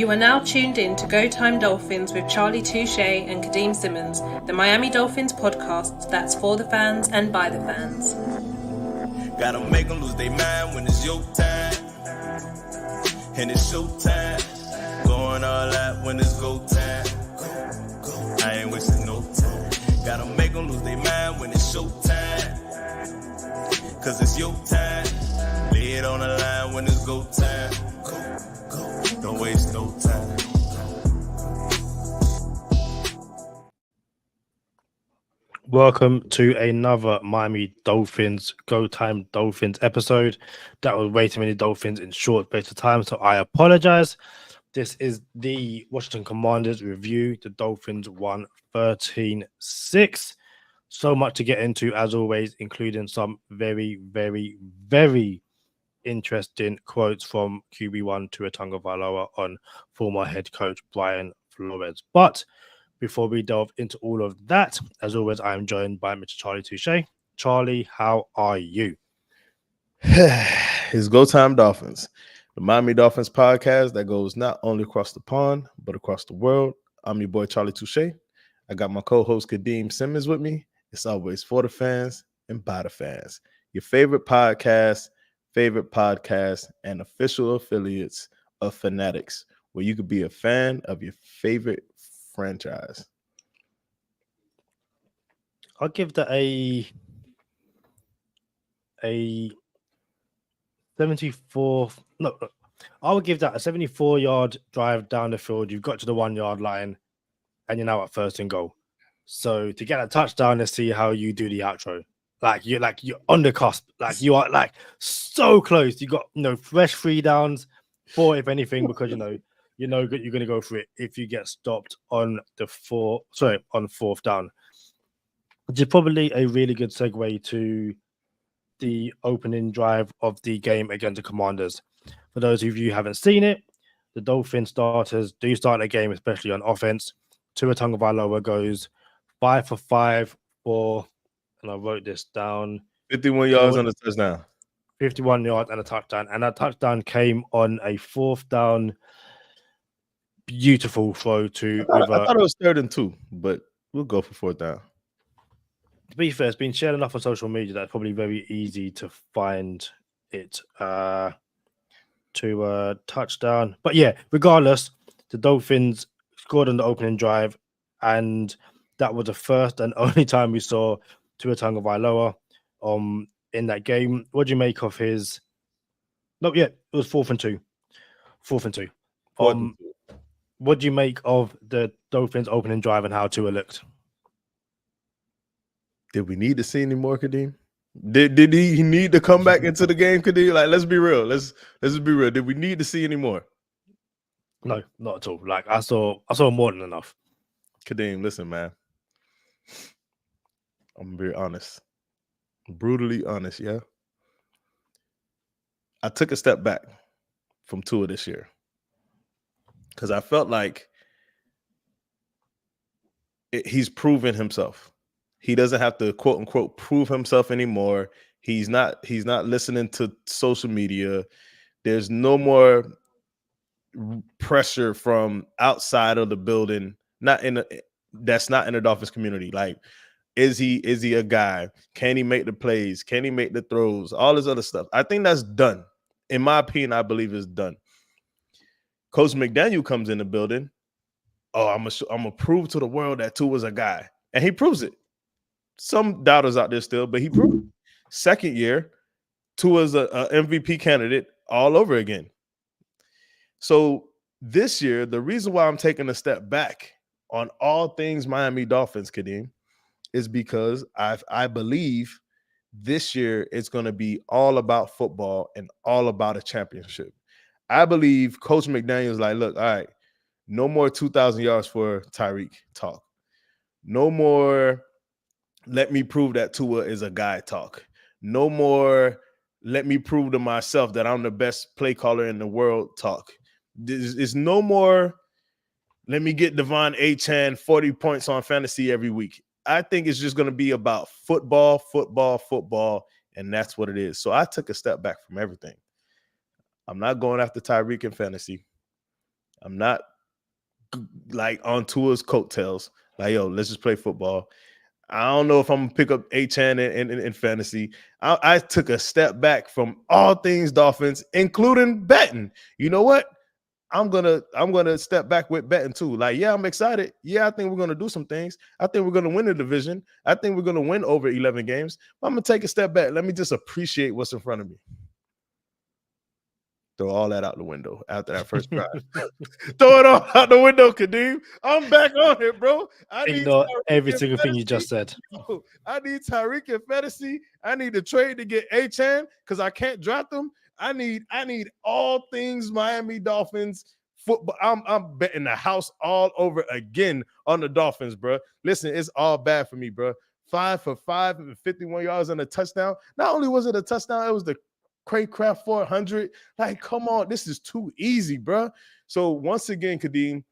You are now tuned in to Go Time Dolphins with Charlie Touche and Kadeem Simmons, the Miami Dolphins podcast that's for the fans and by the fans. Gotta make them lose their mind when it's your time. And it's show time. Going all out when it's go time. I ain't wasting no time. Gotta make them lose their mind when it's show time. Cause it's your time. Lay it on the line when it's go time. Don't waste no time. Welcome to another Miami Dolphins Go Time Dolphins episode. That was way too many Dolphins in short space of time, so I apologize. This is the Washington Commanders review. The Dolphins won 13-6. So much to get into, as always, including some very, very, very interesting quotes from QB1 Tua on former head coach Brian Flores. But before we delve into all of that, as always, I am joined by Mr. Charlie Touche. Charlie, how are you? It's Go Time Dolphins, the Miami Dolphins podcast that goes not only across the pond, but across the world. I'm your boy, Charlie Touche. I got my co-host, Kadeem Simmons, with me. It's always for the fans and by the fans. Your favorite podcast, and official affiliates of Fanatics, where you could be a fan of your favorite franchise. I'll give that a 74. No, I would give that a 74-yard drive down the field. You've got to the 1 yard line, and you're now at first and goal. So to get a touchdown, let's see how you do the outro. You're on the cusp. You are so close. You got fresh 3 downs, 4 if anything, because you're going to go for it if you get stopped on fourth down. Which is probably a really good segue to the opening drive of the game against the Commanders. For those of you who haven't seen it, the Dolphin starters do start the game, especially on offense. Tua Tagovailoa goes 5 for 5 for, and I wrote this down, 51 yards on the touchdown. 51 yards and a touchdown. And that touchdown came on a 4th down. Beautiful throw to. I thought it was 3rd and 2, but we'll go for 4th down. To be fair, it's been shared enough on social media that it's probably very easy to find it to a touchdown. But yeah, regardless, the Dolphins scored on the opening drive, and that was the first and only time we saw Tua Tagovailoa in that game. What do you make of his? No, yeah, it was 4th and 2. 4th and 2. What do you make of the Dolphins opening drive and how Tua looked? Did we need to see any more, Kadeem? Did he need to come back into the game, Kadeem? Let's be real. Let's be real. Did we need to see any more? No, not at all. I saw more than enough. Kadeem, listen, man. I'm very honest. Brutally honest, yeah. I took a step back from Tua this year because I felt like he's proven himself. He doesn't have to quote unquote prove himself anymore. He's not listening to social media. There's no more pressure from outside of the building. That's not in the Dolphins community. Is he a guy? Can he make the plays? Can he make the throws? All this other stuff. I think that's done. In my opinion, I believe it's done. Coach McDaniel comes in the building. Oh, I'm gonna prove to the world that Tua's a guy, and he proves it. Some doubters out there still, but he proved it. Second year, Tua's a MVP candidate all over again. So this year, the reason why I'm taking a step back on all things Miami Dolphins, Kadeem, is because I believe this year it's going to be all about football and all about a championship. I believe Coach McDaniel's like, look, all right, no more 2,000 yards for Tyreek talk. No more let me prove that Tua is a guy talk. No more let me prove to myself that I'm the best play caller in the world talk. There's no more let me get Devon Achane 40 points on fantasy every week. I think it's just going to be about football, and that's what it is. So I took a step back from everything. I'm not going after Tyreek in fantasy. I'm not like on Tua's coattails. Like, yo, let's just play football. I don't know if I'm gonna pick up Achan in fantasy. I took a step back from all things Dolphins, including betting. You know what? I'm gonna step back with betting too. Like, yeah, I'm excited. Yeah, I think we're gonna do some things. I think we're gonna win the division. I think we're gonna win over 11 games. But I'm gonna take a step back. Let me just appreciate what's in front of me. Throw all that out the window after that first drive. Throw it all out the window, Kadeem. I'm back on it, bro. I need Ignore Tyreek every in single thing you fantasy. just said. Yo, I need Tyreek in fantasy. I need to trade to get Achan because I can't draft him. I need all things Miami Dolphins football. I'm betting the house all over again on the Dolphins, bro. Listen, it's all bad for me, bro. 5 for 5 and 51 yards and a touchdown. Not only was it a touchdown, it was the Craycraft 400. Like, come on, this is too easy, bro. So once again, Kadeem,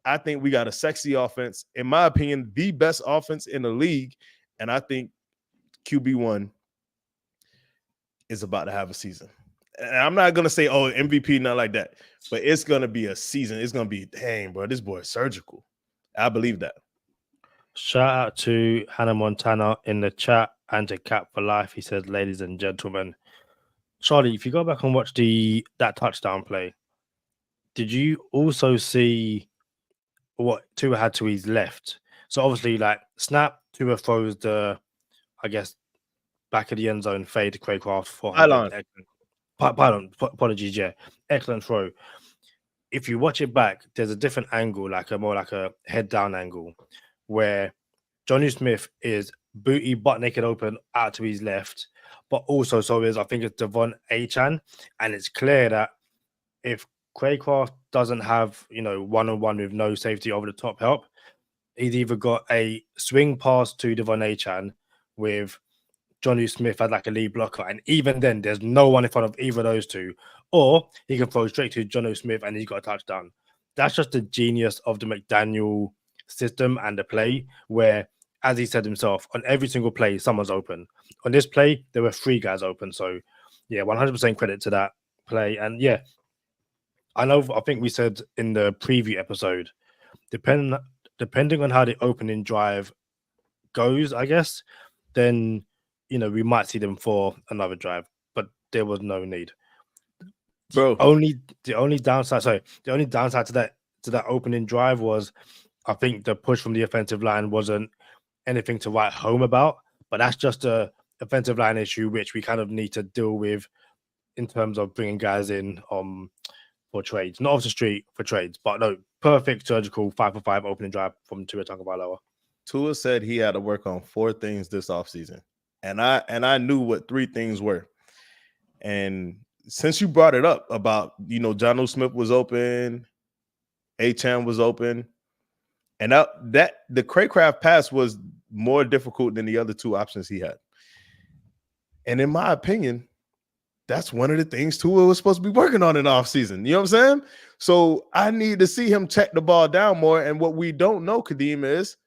I think we got a sexy offense. In my opinion, the best offense in the league. And I think QB1 is about to have a season. And I'm not going to say, oh, MVP, not like that. But it's going to be a season. It's going to be, dang, bro, this boy is surgical. I believe that. Shout out to Hannah Montana in the chat and to Cap for Life. He says, ladies and gentlemen, Charlie, if you go back and watch that touchdown play, did you also see what Tua had to his left? So obviously, like snap, Tua throws the, I guess, back of the end zone fade to Craycraft 400. Pardon, apologies, yeah, excellent throw. If you watch it back, there's a different angle, like more like a head down angle, where Johnny Smith is booty butt naked open out to his left, but also so is I think it's Devon Achan, and it's clear that if Craycraft doesn't have one-on-one with no safety over the top help, he's either got a swing pass to Devon Achan with Johnny Smith as like a lead blocker, and even then there's no one in front of either of those two, or he can throw straight to Johnny Smith and he's got a touchdown. That's just the genius of the McDaniel system and the play, where, as he said himself, on every single play, someone's open. On this play, there were 3 guys open. So, yeah, 100% credit to that play. And yeah, I think we said in the preview episode, depending on how the opening drive goes, I guess, then, we might see them for another drive, but there was no need. Bro, the only downside to that opening drive was, I think the push from the offensive line wasn't anything to write home about, but that's just a offensive line issue which we kind of need to deal with in terms of bringing guys in for trades, not off the street for trades, but no, perfect surgical 5 for 5 opening drive from Tua Tagovailoa. Tua said he had to work on 4 things this offseason, and I knew what 3 things were. And since you brought it up about John O. Smith was open, Achan was open. And that the Craycraft pass was more difficult than the other 2 options he had. And in my opinion, that's one of the things Tua was supposed to be working on in the offseason. You know what I'm saying? So I need to see him check the ball down more. And what we don't know, Kadeem, is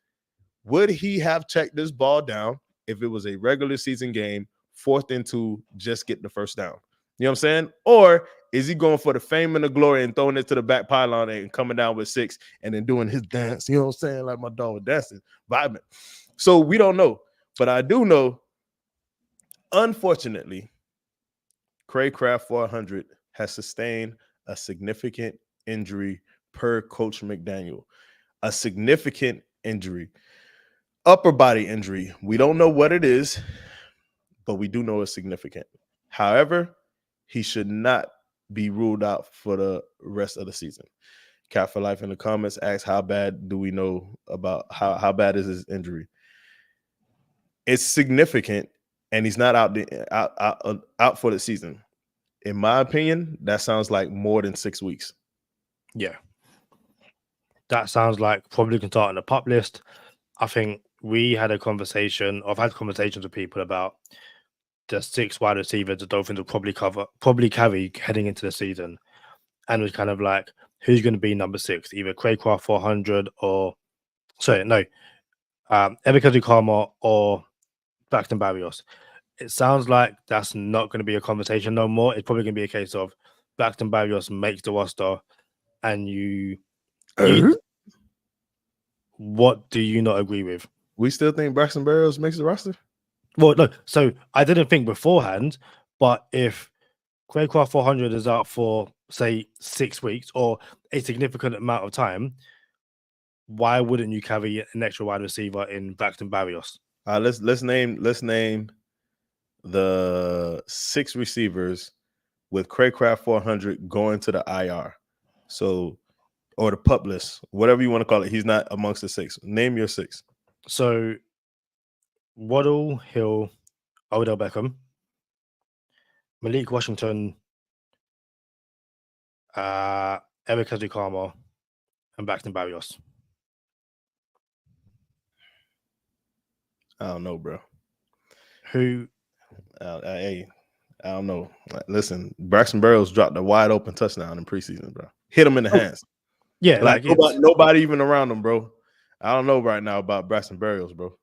would he have checked this ball down if it was a regular season game, 4th and 2, just get the first down? You know what I'm saying? Or is he going for the fame and the glory and throwing it to the back pylon and coming down with 6 and then doing his dance? You know what I'm saying? Like my dog was dancing, vibing. So we don't know. But I do know, unfortunately, Craycraft 400 has sustained a significant injury per Coach McDaniel. A significant injury. Upper body injury. We don't know what it is, but we do know it's significant. However, he should not be ruled out for the rest of the season. Cat for Life in the comments asks, how bad do we know about how bad is his injury? It's significant, and he's not out for the season. In my opinion, that sounds like more than 6 weeks. Yeah. That sounds like probably can start on the pup list. I think we had a conversation, I've had conversations with people about the 6 wide receivers the Dolphins will probably carry heading into the season. And it was kind of like, who's going to be number 6? Either Craycraft 400 or, Ebikezu Karma or Braxton Barrios. It sounds like that's not going to be a conversation no more. It's probably going to be a case of Braxton Barrios makes the roster and what do you not agree with? We still think Braxton Berrios makes the roster? Well, no. So I didn't think beforehand, but if Craycraft 400 is out for say 6 weeks or a significant amount of time, why wouldn't you carry an extra wide receiver in Braxton Berrios? Let's name the 6 receivers with Craycraft 400 going to the IR. So, or the PUP list, whatever you want to call it. He's not amongst the 6. Name your 6. So Waddle, Hill, Odell Beckham, Malik Washington, Eric Ezekama, and Braxton Berrios. I don't know, bro. Who? Hey, I don't know. Listen, Braxton Berrios dropped a wide open touchdown in preseason, bro. Hit him in the hands. Yeah, like nobody even around him, bro. I don't know right now about Braxton Berrios, bro.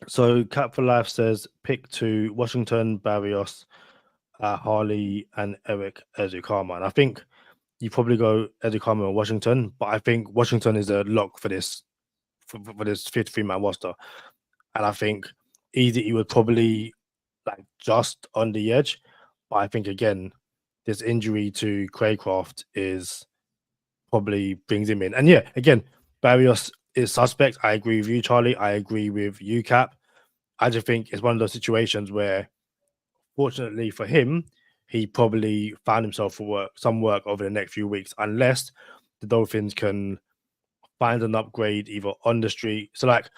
So Cap for Life says pick 2: Washington, Barrios, Harley, and Eric Ezekama. And I think you probably go Ezekama and Washington, but I think Washington is a lock for this for this 53-man roster. And I think he would probably like just on the edge. But I think again, this injury to Craycraft is probably brings him in. And yeah, again, Barrios is suspect. I agree with you, Charlie. I agree with you, Cap. I just think it's one of those situations where, fortunately for him, he probably found himself for some work over the next few weeks, unless the Dolphins can find an upgrade either on the street. So, like,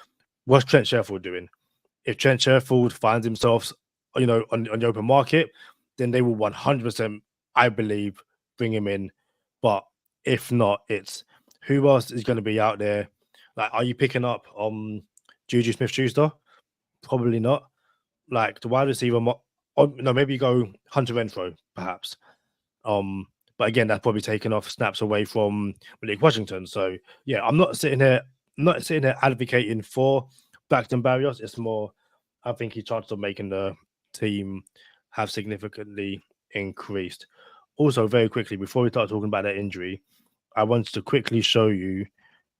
what's Trent Sherfield doing? If Trent Sherfield finds himself, on the open market, then they will 100%, I believe, bring him in. But if not, it's who else is going to be out there? Like, are you picking up Juju Smith-Schuster? Probably not. Like the wide receiver, no, maybe you go Hunter Renfrow, perhaps. But again, that's probably taken off snaps away from Malik Washington. So yeah, I'm not sitting here advocating for Braxton Berrios. It's more, I think his chances of making the team have significantly increased. Also, very quickly, before we start talking about that injury, I wanted to quickly show you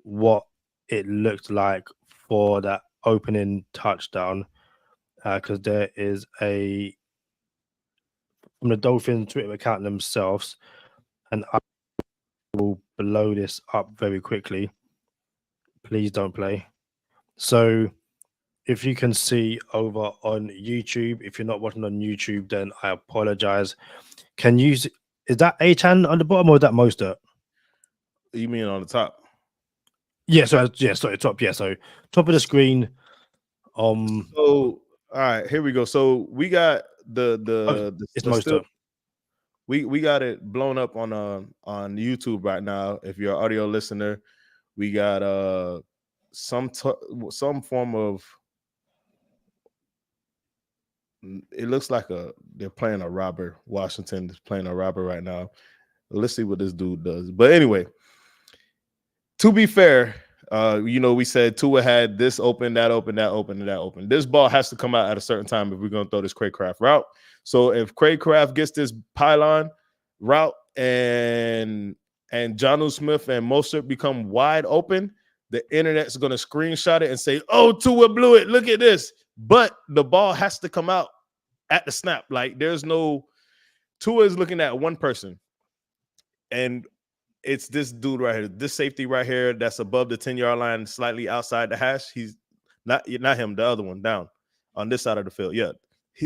what it looked like for that opening touchdown, because there is a from the Dolphins Twitter account themselves, and I will blow this up very quickly. Please don't play. So if you can see over on YouTube, if you're not watching on YouTube, then I apologize. Is that A-Chan on the bottom or is that Mostert? You mean on the top? Yeah, sorry, top. Yeah, so top of the screen. So all right, here we go. So we got it's Mostert. We got it blown up on YouTube right now. If you're an audio listener, we got some form of, it looks like they're playing a robber. Washington is playing a robber right now. Let's see what this dude does. But anyway, to be fair, we said Tua had this open, that open, that open, and that open. This ball has to come out at a certain time if we're going to throw this Craycraft route. So if Craycraft gets this pylon route and Jonnu Smith and Mostert become wide open, the internet's going to screenshot it and say, oh, Tua blew it. Look at this. But the ball has to come out at the snap. Like there's no, Tua is looking at one person. And it's this dude right here, this safety right here that's above the 10-yard line, slightly outside the hash. He's not him, the other one down on this side of the field. Yeah.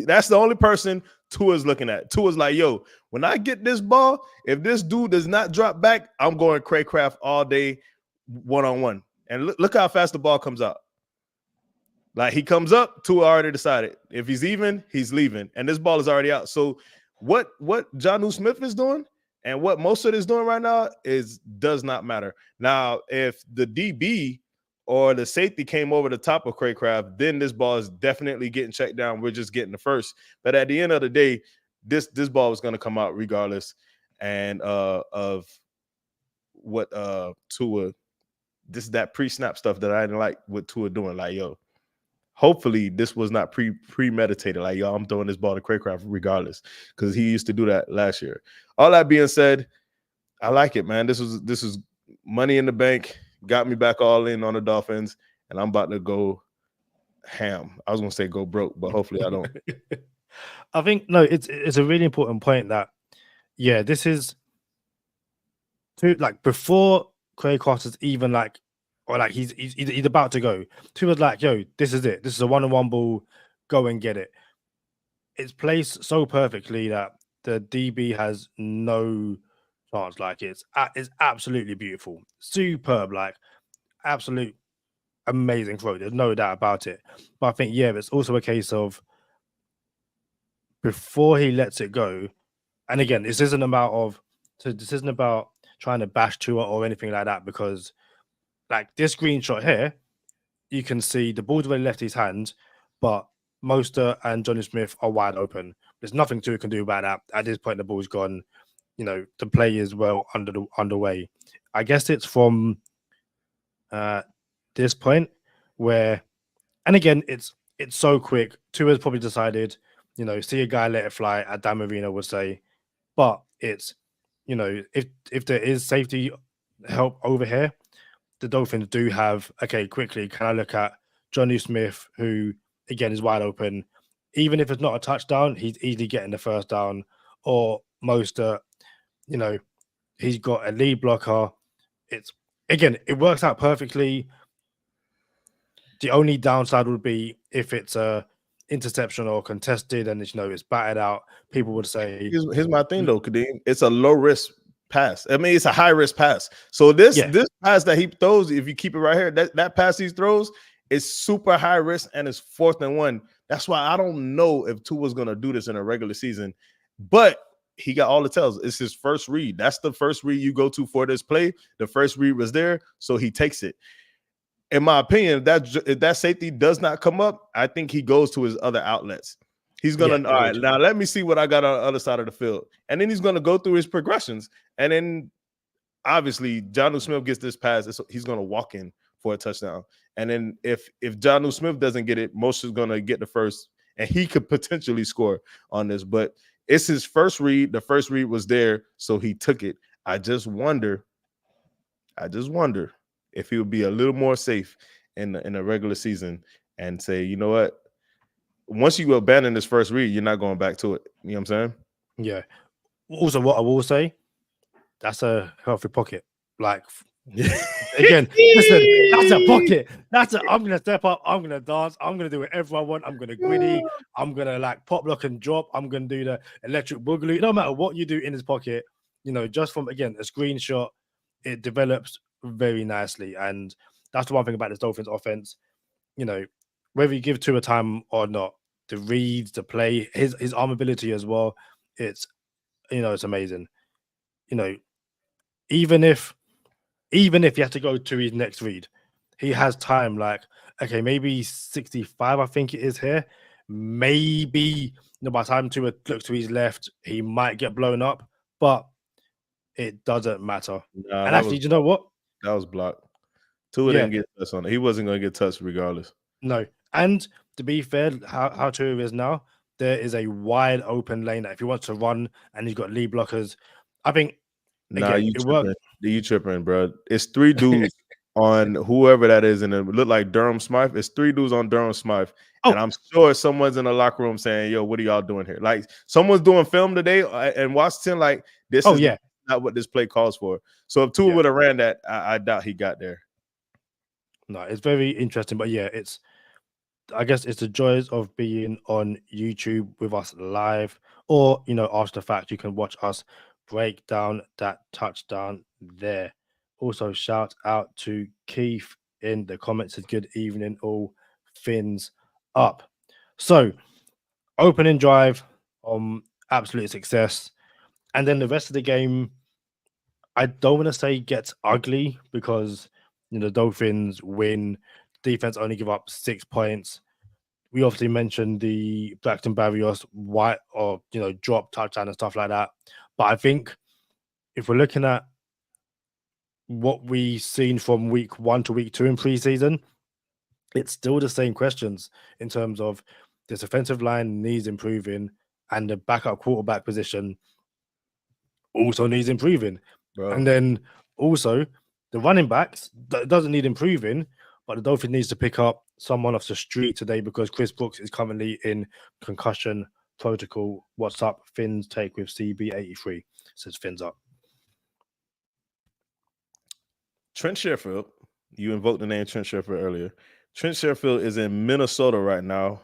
That's the only person Tua's looking at. Tua's like, yo, when I get this ball, if this dude does not drop back, I'm going Craycraft all day one-on-one. And look how fast the ball comes out. Like he comes up, Tua already decided. If he's even, he's leaving. And this ball is already out. So what Jonnu Smith is doing and what Mostert is doing right now does not matter. Now, if the DB or the safety came over the top of Craycraft, then this ball is definitely getting checked down. We're just getting the first. But at the end of the day, this ball is going to come out regardless. And of what Tua, this is that pre-snap stuff that I didn't like what Tua doing. Like, yo, hopefully this was not premeditated. Like, yo, I'm throwing this ball to Craycraft regardless, because he used to do that last year. All that being said, I like it, man. This is money in the bank. Got me back all in on the Dolphins, and I'm about to go ham. I was gonna say go broke, but hopefully I don't. I think no, it's a really important point that this is like before Craycraft is even like, or like he's about to go. Tua was like, yo, this is it. This is a 1-on-1 ball. Go and get it. It's placed so perfectly that the DB has no chance. Like it's absolutely beautiful, superb, like absolute amazing throw. There's no doubt about it. But I think it's also a case of before he lets it go. And again, this isn't about trying to bash Tua or anything like that, because like this screenshot here, you can see the ball's already left his hand, but Mostert and Johnny Smith are wide open. There's nothing Tua can do about that. At this point, the ball's gone. The play is well underway. I guess it's from this point where, and again, it's so quick. Tua's probably decided, see a guy let it fly, as Dan Marino would say. But it's, if there is safety help over here, the Dolphins do have, okay, quickly, can I look at Johnny Smith, who, again, is wide open. Even if it's not a touchdown, he's easily getting the first down. Or Mostert, he's got a lead blocker. It works out perfectly. The only downside would be if it's a interception or contested and it's batted out. People would say, here's my thing though, Kadeem. It's a low risk pass. I mean, it's a high risk pass. So this pass that he throws, if you keep it right here, that pass he throws is super high risk and it's 4th and 1. That's why I don't know if Tua's gonna do this in a regular season, but he got all the tells. It's his first read. That's the first read you go to for this play. The first read was there, so he takes it. In my opinion, if that safety does not come up, I think he goes to his other outlets. He's gonna all right. Now let me see what I got on the other side of the field, and then he's gonna go through his progressions. And then obviously, Jonnu Smith gets this pass, he's gonna walk in for a touchdown. And then if Jonnu Smith doesn't get it, Moshe is gonna get the first, and he could potentially score on this. But it's his first read. The first read was there, so he took it. I just wonder if he would be a little more safe in a regular season and say, you know what? Once you abandon this first read, you're not going back to it. You know what I'm saying? Yeah. Also, what I will say, that's a healthy pocket. Like, again, listen, that's a pocket. I'm going to step up. I'm going to dance. I'm going to do whatever I want. I'm going to gritty. I'm going to like pop, lock, and drop. I'm going to do the electric boogaloo. No matter what you do in this pocket, just from, again, a screenshot, it develops very nicely. And that's the one thing about this Dolphins offense. Whether you give Tua time or not, the reads, the play, his arm ability as well, it's it's amazing. Even if he has to go to his next read, he has time. Like, okay, maybe 65, I think it is here. Maybe by the time Tua looks to his left, he might get blown up, but it doesn't matter. And actually, do you know what? That was blocked. Tua didn't get touched on it. He wasn't going to get touched regardless. No. And to be fair, how Tua is now, there is a wide open lane that if he wants to run and he's got lead blockers, I think, again, it works. You tripping, bro. It's 3 dudes on whoever that is, and it looked like Durham Smythe. It's 3 dudes on Durham Smythe. And I'm sure someone's in the locker room saying, yo, what are y'all doing here? Like, someone's doing film today in Washington, like, this is not what this play calls for. So if Tua would have ran that, I doubt he got there. No, it's very interesting. But I guess it's the joys of being on YouTube with us live, or after the fact, you can watch us break down that touchdown there. Also, shout out to Keith in the comments. Says good evening, all fins up. So, opening drive, absolute success, and then the rest of the game, I don't want to say gets ugly because the Dolphins win. Defense only give up 6 points. We obviously mentioned the Braxton Barrios drop touchdown and stuff like that. But I think if we're looking at what we've seen from week 1 to week 2 in preseason, it's still the same questions in terms of this offensive line needs improving and the backup quarterback position also needs improving. bro. And then also the running backs that doesn't need improving, but the Dolphins needs to pick up someone off the street today because Chris Brooks is currently in concussion protocol. What's up? Fins take with CB83, says Fins up. Trent Sherfield, you invoked the name Trent Sherfield earlier. Trent Sherfield is in Minnesota right now,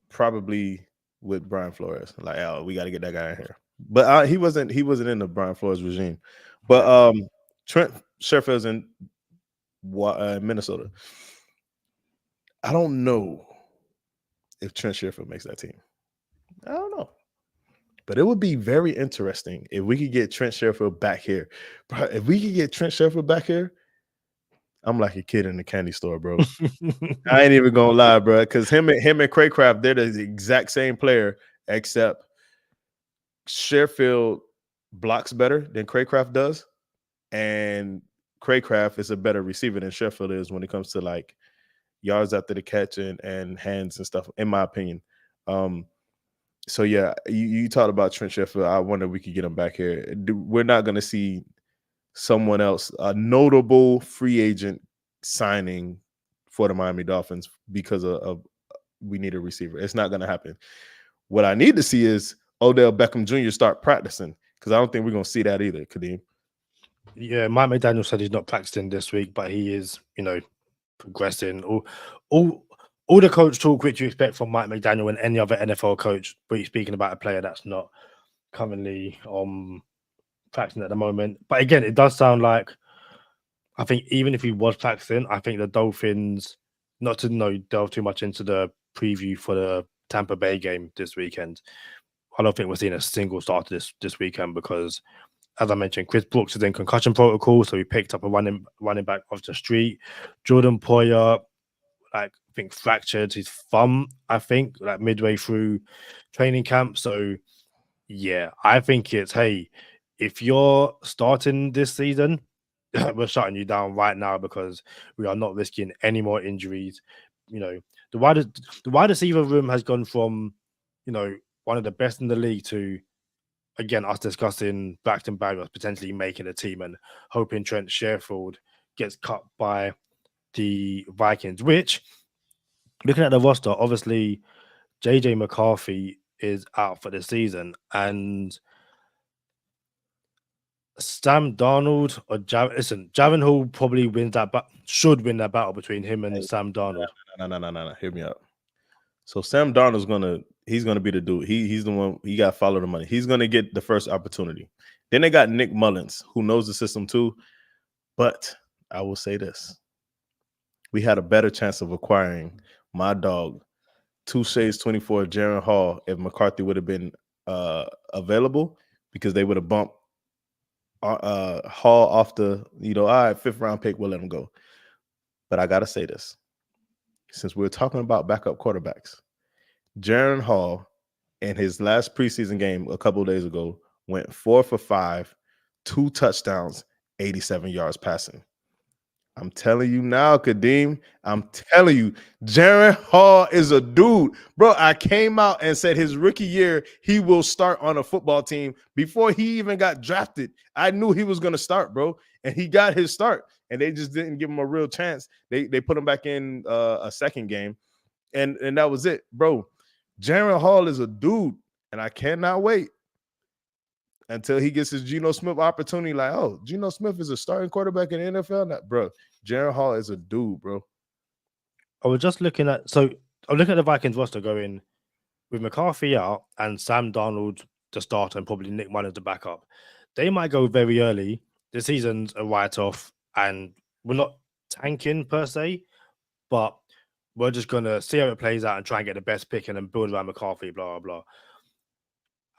probably with Brian Flores. Like, oh, we got to get that guy in here. But he wasn't in the Brian Flores regime. But Trent Sherfield's in Minnesota. I don't know if Trent Sherfield makes that team. I don't know. But it would be very interesting if we could get Trent Sherfield back here. Bro, if we could get Trent Sherfield back here, I'm like a kid in the candy store, bro. I ain't even gonna lie, bro. Because him and Craycraft, they're the exact same player, except Sherfield blocks better than Craycraft does, and Craycraft is a better receiver than Sherfield is when it comes to like yards after the catch and hands and stuff, in my opinion. So yeah, you talked about Trent Sherfield. I wonder if we could get him back here. We're not gonna see someone else, a notable free agent signing for the Miami Dolphins because of we need a receiver. It's not going to happen. What I need to see is Odell Beckham Jr. start practicing because I don't think we're going to see that either, Kadeem. Yeah, Mike McDaniel said he's not practicing this week, but he is, progressing. All the coach talk which you expect from Mike McDaniel and any other NFL coach, but you're speaking about a player that's not currently practicing at the moment. But again, it does sound like, I think even if he was practicing, I think the Dolphins, not to delve too much into the preview for the Tampa Bay game this weekend, I don't think we're seeing a single starter this weekend because, as I mentioned, Chris Brooks is in concussion protocol, so he picked up a running back off the street. Jordan Poyer, I think, fractured his thumb, like midway through training camp. So yeah, I think it's, hey, if you're starting this season, we're shutting you down right now because we are not risking any more injuries. The wide receiver room has gone from, one of the best in the league to, again, us discussing Braxton Barrios potentially making a team and hoping Trent Sherfield gets cut by the Vikings, which, looking at the roster, obviously JJ McCarthy is out for the season, and Sam Darnold or Jaron Hall probably should win that battle between him and Sam Darnold. No. Hear me out. So Sam Darnold's he's gonna be the dude. He's the one. He got to follow the money. He's gonna get the first opportunity. Then they got Nick Mullins, who knows the system too. But I will say this: we had a better chance of acquiring my dog, 2Shades24, Jaron Hall, if McCarthy would have been available, because they would have bumped Hall off the, all right, 5th round pick, we'll let him go. But I gotta say this, since we're talking about backup quarterbacks, Jaron Hall in his last preseason game a couple of days ago went 4 for 5, 2 touchdowns, 87 yards passing. I'm telling you now, Kadeem, I'm telling you, Jaron Hall is a dude. Bro, I came out and said his rookie year, he will start on a football team. Before he even got drafted, I knew he was going to start, bro. And he got his start. And they just didn't give him a real chance. They put him back in a second game. And that was it, bro. Jaron Hall is a dude. And I cannot wait until he gets his Geno Smith opportunity. Like, oh, Geno Smith is a starting quarterback in the NFL. Bro, Jaron Hall is a dude, bro. I'm looking at the Vikings roster going with McCarthy out and Sam Darnold the starter and probably Nick Mullins the backup. They might go very early. The season's a write-off and we're not tanking per se, but we're just going to see how it plays out and try and get the best pick and then build around McCarthy, blah, blah, blah.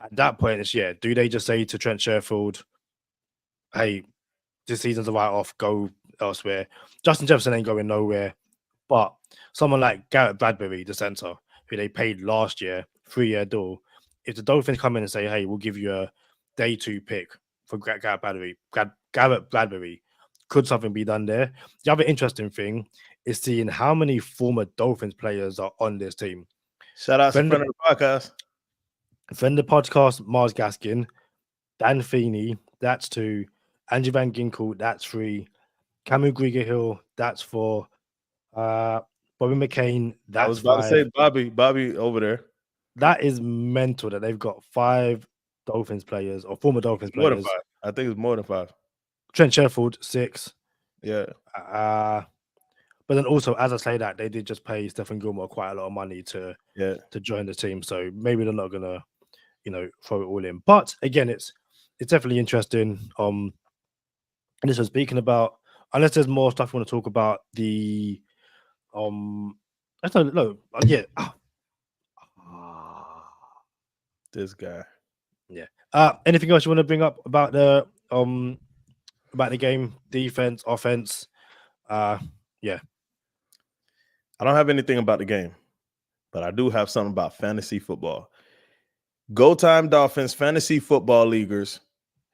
At that point, it's, do they just say to Trent Sherfield, hey, this season's a write-off, go elsewhere? Justin Jefferson ain't going nowhere. But someone like Garrett Bradbury, the center, who they paid last year, 3-year deal, if the Dolphins come in and say, hey, we'll give you a day 2 pick for Garrett Bradbury, could something be done there? The other interesting thing is seeing how many former Dolphins players are on this team. Shout out to friend of the podcast. Friend of the podcast, Mars Gaskin, Dan Feeney, That's 2. Andrew Van Ginkel, that's 3. Cameron Grieger-Hill, that's 4. Bobby McCain, I was that's about to 5. say Bobby over there. That is mental that they've got 5 Dolphins players or former Dolphins More than players. 5. I think it's more than 5. Trent Sheffield, 6. Yeah. But then also, as I say that, they did just pay Stephen Gilmore quite a lot of money to join the team. So maybe they're not gonna, throw it all in. But again, it's definitely interesting. And this is speaking about, unless there's more stuff you want to talk about, the I don't know. Yeah. This guy. Yeah. Anything else you want to bring up about the game, defense, offense? Yeah. I don't have anything about the game, but I do have something about fantasy football. Go Time Dolphins fantasy football leaguers,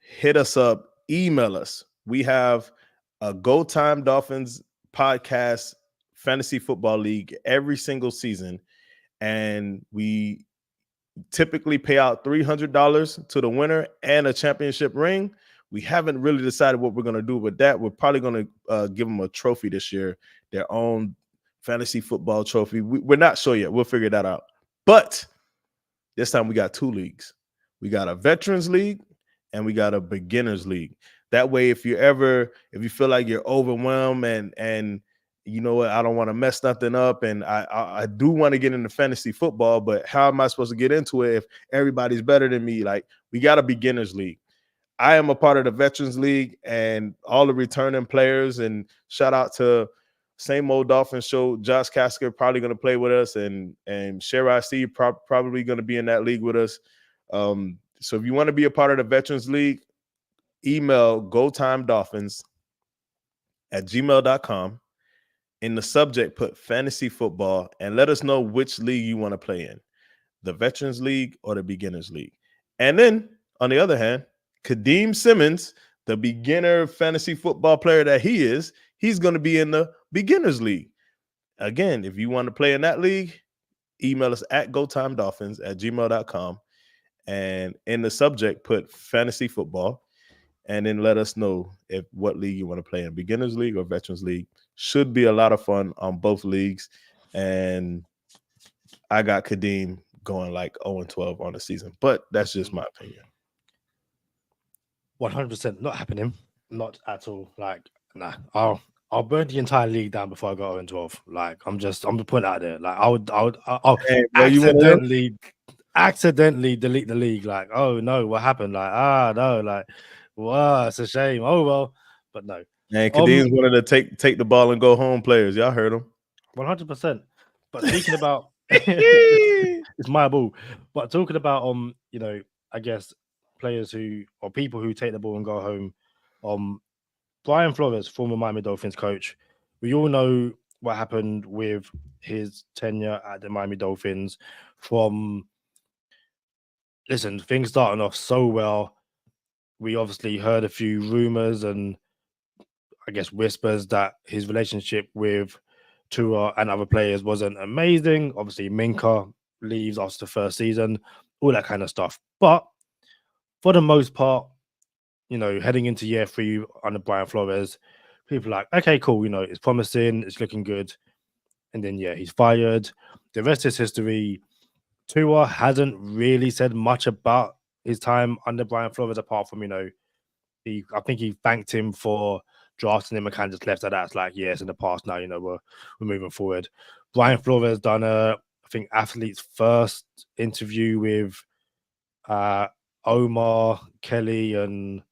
hit us up, email us. We have a Go Time Dolphins podcast fantasy football league every single season, and we typically pay out $300 to the winner and a championship ring. We haven't really decided what we're going to do with that. We're probably going to give them a trophy this year, their own fantasy football trophy. We're not sure yet. We'll figure that out. But this time we got 2 leagues. We got a veterans league and we got a beginners league. That way, if you feel like you're overwhelmed and you know what, I don't want to mess nothing up, and I do want to get into fantasy football, but how am I supposed to get into it if everybody's better than me? Like, we got a beginners league. I am a part of the Veterans League and all the returning players, and shout out to Same Old Dolphins Show. Josh Casker probably going to play with us, and Sherrod C probably going to be in that league with us. So if you want to be a part of the Veterans League, email gotimedolphins@gmail.com. In the subject, put fantasy football and let us know which league you want to play in, the Veterans League or the Beginners League. And then, on the other hand, Kadeem Simmons, the beginner fantasy football player that he is, he's going to be in the Beginners League. Again, if you want to play in that league, email us at gotimedolphins@gmail.com. And in the subject, put fantasy football. And then let us know what league you want to play in, Beginners League or Veterans League. Should be a lot of fun on both leagues. And I got Kadeem going like 0-12 on the season, but that's just my opinion. 100% not happening. Not at all. Like, nah. I'll burn the entire league down before I go 0-12. Like, I'm gonna put it out there. Like, I'll Hey, bro, accidentally delete the league. Like, oh no, what happened? Like, no, like, wow, it's a shame. Oh well, but no. And Kadeem's one of the take the ball and go home players. Y'all heard him. 100%. But speaking about it's my ball. But talking about I guess players or people who take the ball and go home. Brian Flores, former Miami Dolphins coach. We all know what happened with his tenure at the Miami Dolphins. Things starting off so well. We obviously heard a few rumors and I guess whispers that his relationship with Tua and other players wasn't amazing. Obviously, Minka leaves after the first season, all that kind of stuff. But for the most part, heading into year 3 under Brian Flores, people are like, okay, cool, it's promising, it's looking good. And then, he's fired. The rest is history. Tua hasn't really said much about his time under Brian Flores, apart from, I think he thanked him for drafting him and kind of just left at that. It's like, it's in the past now, we're moving forward. Brian Flores done I think, Athlete's First interview with Omar, Kelly, and I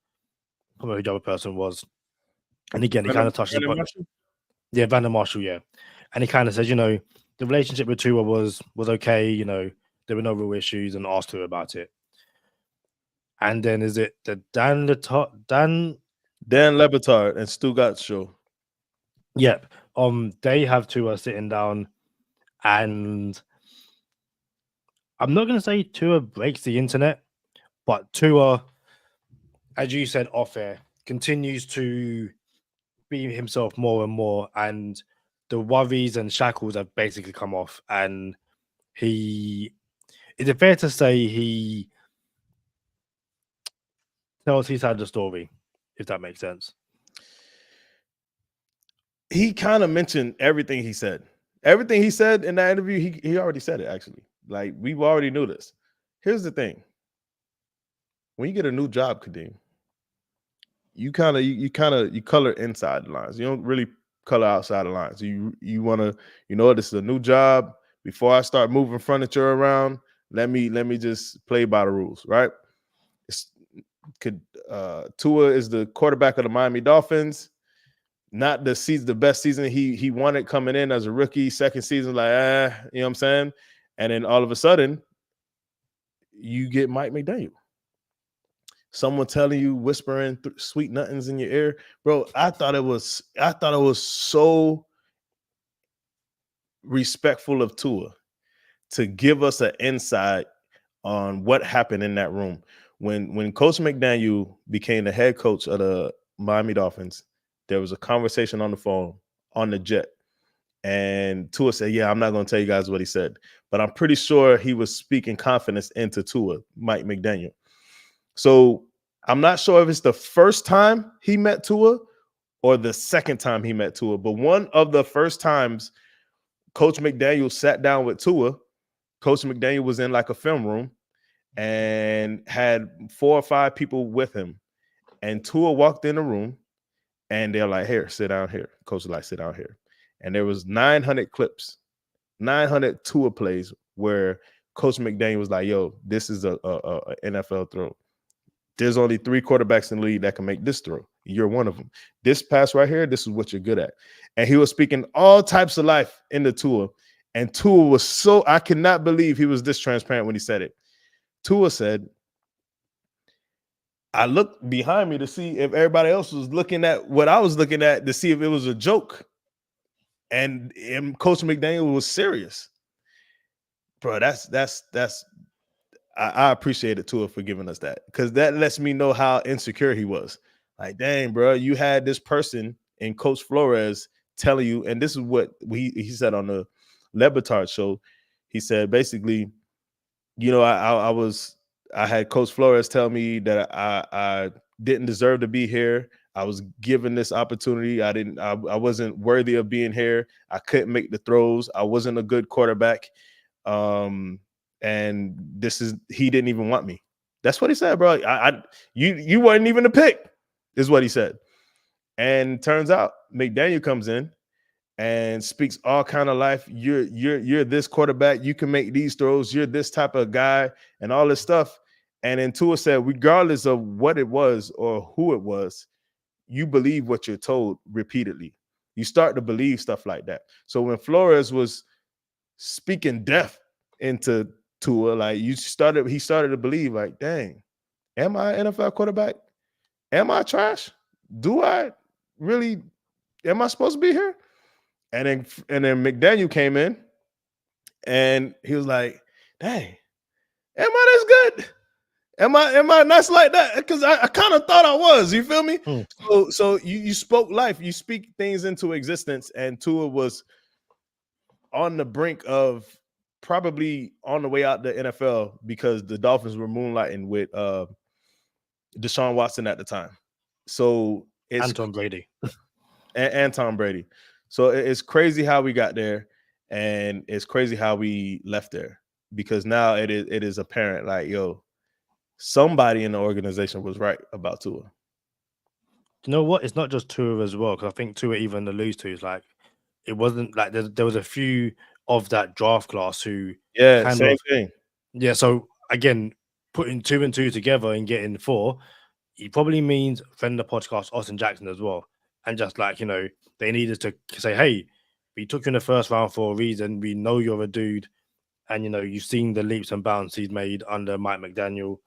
don't know who the other person was. And again, he kind of touches upon Vander Marshall, yeah. And he kind of says, the relationship with Tua was okay, there were no real issues, and asked Tua about it. And then is it the Dan Le Batard and Stu Gatz show? Yep. They have Tua sitting down, and I'm not going to say Tua breaks the internet, but Tua, as you said off air, continues to be himself more and more, and the worries and shackles have basically come off. And is it fair to say he tells his side of the story, if that makes sense. He kind of mentioned everything he said. Everything he said in that interview, he already said it, actually. Like, we've already knew this. Here's the thing. When you get a new job, Kadeem, you color inside the lines. You don't really color outside the lines. You want to, this is a new job. Before I start moving furniture around, let me just play by the rules, right? Tua is the quarterback of the Miami Dolphins. Not the best season he wanted coming in as a rookie. Second season, like, you know what I'm saying? And then all of a sudden, you get Mike McDaniel. Someone telling you, whispering sweet nothings in your ear, bro. I thought it was so respectful of Tua to give us an insight on what happened in that room when Coach McDaniel became the head coach of the Miami Dolphins. There was a conversation on the phone on the jet, and Tua said, "Yeah, I'm not going to tell you guys what he said, but I'm pretty sure he was speaking confidence into Tua, Mike McDaniel." So I'm not sure if it's the first time he met Tua or the second time he met Tua, but one of the first times Coach McDaniel sat down with Tua, Coach McDaniel was in like a film room and had 4 or 5 people with him, and Tua walked in the room. And they're like, "Here, sit down here." Coach was like, "Sit down here." And there was 900 clips, 900 Tua plays where Coach McDaniel was like, "Yo, this is a NFL throw. There's only 3 quarterbacks in the league that can make this throw. You're one of them. This pass right here, this is what you're good at." And he was speaking all types of life into Tua. And Tua was I cannot believe he was this transparent when he said it. Tua said, "I looked behind me to see if everybody else was looking at what I was looking at to see if it was a joke." And Coach McDaniel was serious. Bro, I appreciate it, Tua, for giving us that, because that lets me know how insecure he was. Like, dang, bro, you had this person in Coach Flores telling you, and this is what he said on the Lebitard show. He said, basically, I had Coach Flores tell me that I didn't deserve to be here. I was given this opportunity. I wasn't worthy of being here. I couldn't make the throws. I wasn't a good quarterback. And he didn't even want me. That's what he said, bro. You weren't even a pick, is what he said. And turns out McDaniel comes in and speaks all kind of life. You're this quarterback. You can make these throws. You're this type of guy and all this stuff. And then Tua said, regardless of what it was or who it was, you believe what you're told repeatedly. You start to believe stuff like that. So when Flores was speaking death into Tua, like he started to believe, like, dang, am I an NFL quarterback? Am I trash? Am I supposed to be here? And then McDaniel came in and he was like, dang, am I this good? Am I nice like that? Because I kind of thought I was. You feel me? So you spoke life. You speak things into existence, and Tua was on the brink of probably on the way out the NFL because the Dolphins were moonlighting with Deshaun Watson at the time. So it's and Tom Brady. and Tom Brady. So it's crazy how we got there, and it's crazy how we left there, because now it is apparent, like, yo, somebody in the organization was right about Tua. You know what? It's not just Tua as well, because I think Tua even alludes to is like, it wasn't like there was a few of that draft class who same thing. Yeah, so again, putting 2 and 2 together and getting 4, he probably means friend of the podcast Austin Jackson as well. And just like, they needed to say, hey, we took you in the first round for a reason. We know you're a dude, and you've seen the leaps and bounds he's made under Mike McDaniel.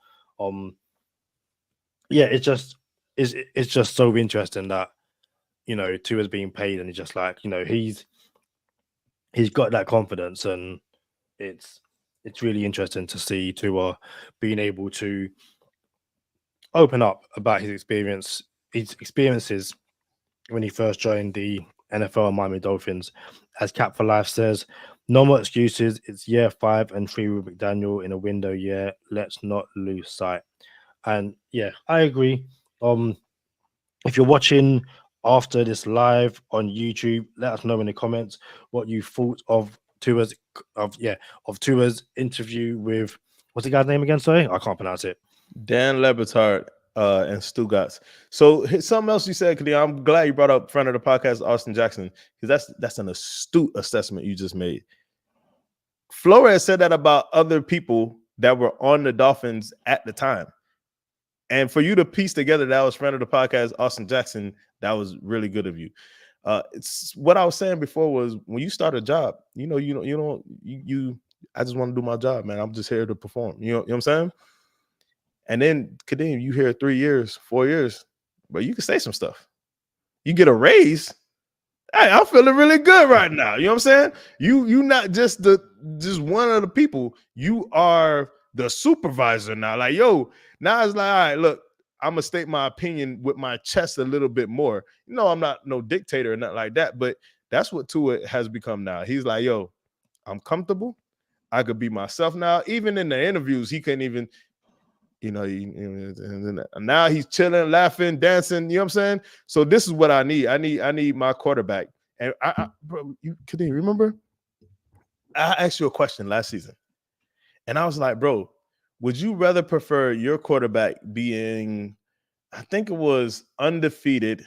Yeah, it's just so interesting that Tua's being paid, and it's just like he's got that confidence, and it's really interesting to see Tua being able to open up about his experiences when he first joined the NFL and Miami Dolphins. As Cap for Life says, no more excuses. It's year 5 and 3 with McDaniel in a window year. Let's not lose sight. And yeah, I agree. If you're watching after this live on YouTube, let us know in the comments what you thought of Tua's interview with what's the guy's name again? Sorry, I can't pronounce it. Dan Lebitard and Stugatz. So something else you said, Kadeem, I'm glad you brought up friend of the podcast, Austin Jackson, because that's an astute assessment you just made. Flores said that about other people that were on the Dolphins at the time. And for you to piece together that was friend of the podcast, Austin Jackson, that was really good of you. It's what I was saying before was when you start a job, I just want to do my job, man. I'm just here to perform. You know what I'm saying? And then Kadeem, you here 3 years, 4 years, but you can say some stuff. You get a raise. Hey, I'm feeling really good right now. You know what I'm saying? You not just one of the people. You are the supervisor now. Like, yo, now it's like, all right, look, I'm gonna state my opinion with my chest a little bit more. I'm not no dictator or nothing like that, but that's what Tua has become now. He's like, yo, I'm comfortable. I could be myself now. Even in the interviews, he couldn't even, and now he's chilling, laughing, dancing. You know what I'm saying? So this is what I need. I need my quarterback. And bro, can you remember? I asked you a question last season, and I was like, bro, would you rather prefer your quarterback being, I think it was undefeated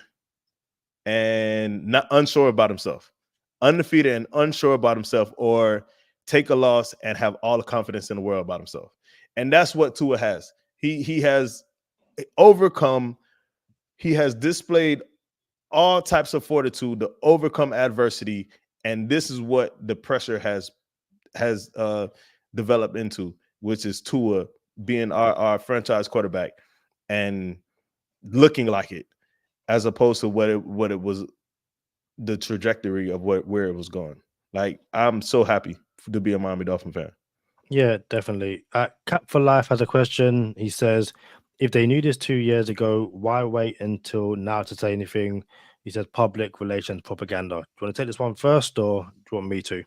and not unsure about himself, undefeated and unsure about himself, or take a loss and have all the confidence in the world about himself? And that's what Tua has. He has overcome. He has displayed all types of fortitude to overcome adversity, and this is what the pressure has developed into, which is Tua being our franchise quarterback and looking like it, as opposed to what it was, the trajectory of where it was going. Like, I'm so happy to be a Miami Dolphin fan. Yeah, definitely. Cap for Life has a question. He says, if they knew this 2 years ago, why wait until now to say anything? He says public relations propaganda. Do you want to take this one first, or do you want me to?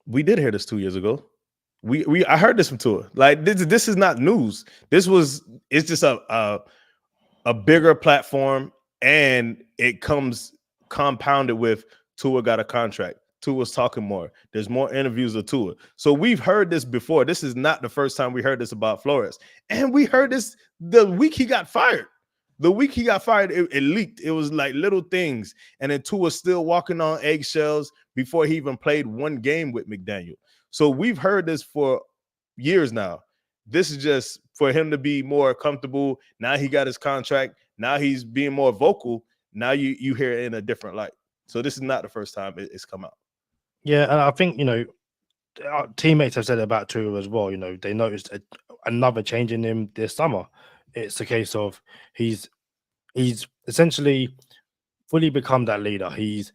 We did hear this 2 years ago. I heard this from Tua. Like, this is not news. It's just a bigger platform, and it comes compounded with Tua got a contract. Tua's talking more. There's more interviews of Tua. So we've heard this before. This is not the first time we heard this about Flores. And we heard this the week he got fired. The week he got fired, it leaked. It was like little things. And then Tua's still walking on eggshells before he even played one game with McDaniel. So we've heard this for years now. This is just for him to be more comfortable. Now he got his contract. Now he's being more vocal. Now you hear it in a different light. So this is not the first time it's come out. Yeah, and I think, our teammates have said it about Tua as well. They noticed another change in him this summer. It's a case of he's essentially fully become that leader. He's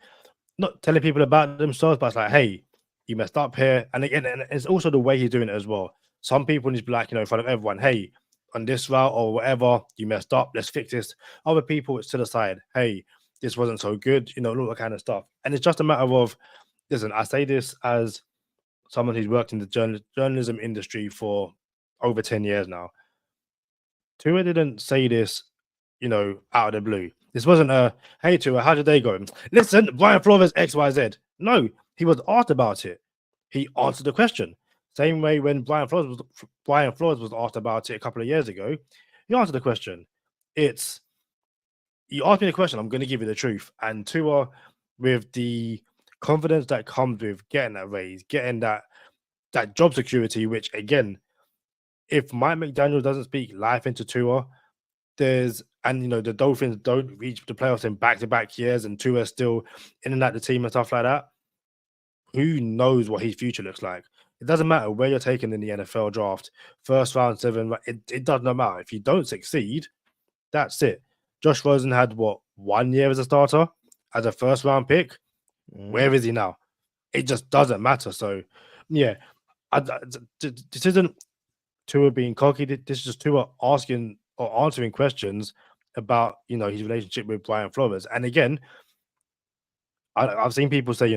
not telling people about themselves, but it's like, hey, you messed up here. And again, and it's also the way he's doing it as well. Some people need to be like, in front of everyone, hey, on this route or whatever, you messed up, let's fix this. Other people, it's to the side, hey, this wasn't so good, all that kind of stuff. And it's just a matter of, listen, I say this as someone who's worked in the journalism industry for over 10 years now. Tua didn't say this, out of the blue. This wasn't a, hey, Tua, how did they go? Listen, Brian Flores, XYZ. No, he was asked about it. He answered the question. Same way when Brian Flores was asked about it a couple of years ago, he answered the question. It's, you asked me the question, I'm going to give you the truth. And Tua, with the confidence that comes with getting that raise, getting that job security, which again, if Mike McDaniel doesn't speak life into Tua, the Dolphins don't reach the playoffs in back-to-back years, and Tua's still in and out the team and stuff like that, who knows what his future looks like? It doesn't matter where you're taken in the NFL draft, first round, 7. It does not matter. If you don't succeed, that's it. Josh Rosen had 1 year as a starter, as a first round pick. Where is he now? It just doesn't matter. So, yeah, this isn't Tua being cocky. This is just Tua asking or answering questions about his relationship with Brian Flores. And again, I've seen people say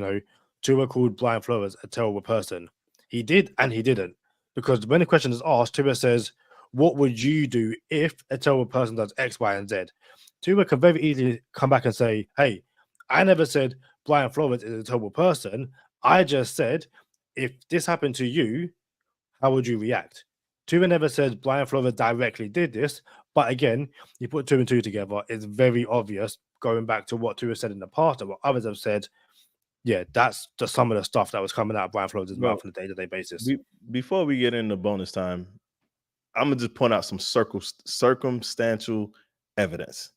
Tua called Brian Flores a terrible person. He did and he didn't, because when the question is asked, Tua says, what would you do if a terrible person does X, Y, and Z? Tua can very easily come back and say, hey, I never said Brian Flores is a terrible person. I just said, if this happened to you, how would you react? Tua never said Brian Flores directly did this, but again, you put 2 and 2 together, it's very obvious going back to what Tua said in the past and what others have said. Yeah, that's just some of the stuff that was coming out of Brian Flores' mouth on a day-to-day basis. Before we get into bonus time, I'm gonna just point out some circumstantial evidence.